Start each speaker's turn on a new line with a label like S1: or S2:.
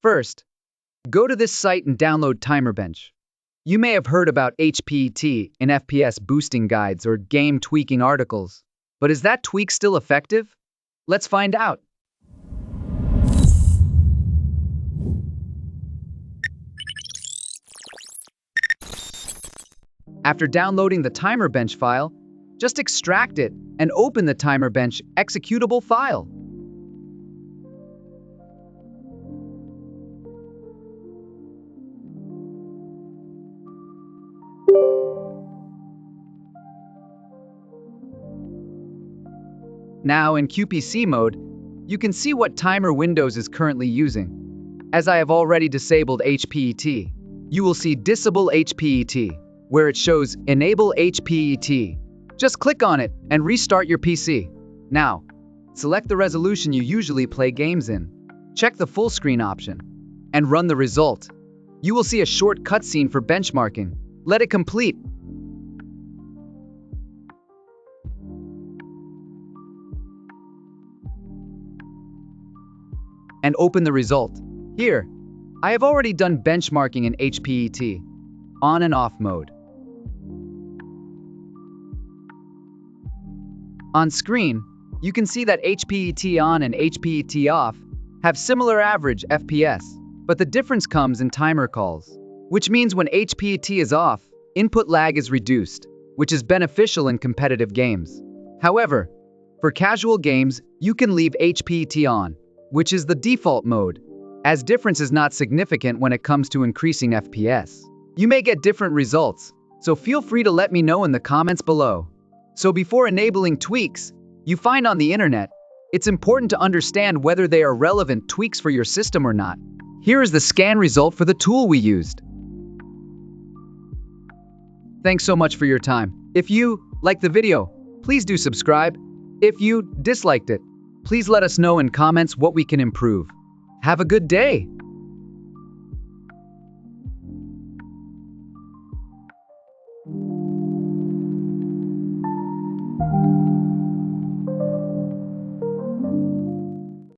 S1: First, go to this site and download TimerBench. You may have heard about HPET in FPS boosting guides or game tweaking articles. But is that tweak still effective? Let's find out. After downloading the TimerBench file, just extract it and open the TimerBench executable file. Now in QPC mode, you can see what timer Windows is currently using. As I have already disabled HPET, you will see Disable HPET, where it shows Enable HPET. Just click on it and restart your PC. Now, select the resolution you usually play games in. Check the full screen option and run the result. You will see a short cutscene for benchmarking. Let it complete. And open the result. Here, I have already done benchmarking in HPET, on and off mode. On screen, you can see that HPET on and HPET off have similar average FPS, but the difference comes in timer calls, which means when HPET is off, input lag is reduced, which is beneficial in competitive games. However, for casual games, you can leave HPET on, which is the default mode, as difference is not significant when it comes to increasing FPS. You may get different results, so feel free to let me know in the comments below. So before enabling tweaks you find on the internet, it's important to understand whether they are relevant tweaks for your system or not. Here is the scan result for the tool we used. Thanks so much for your time. If you liked the video, please do subscribe. If you disliked it, please let us know in comments what we can improve. Have a good day!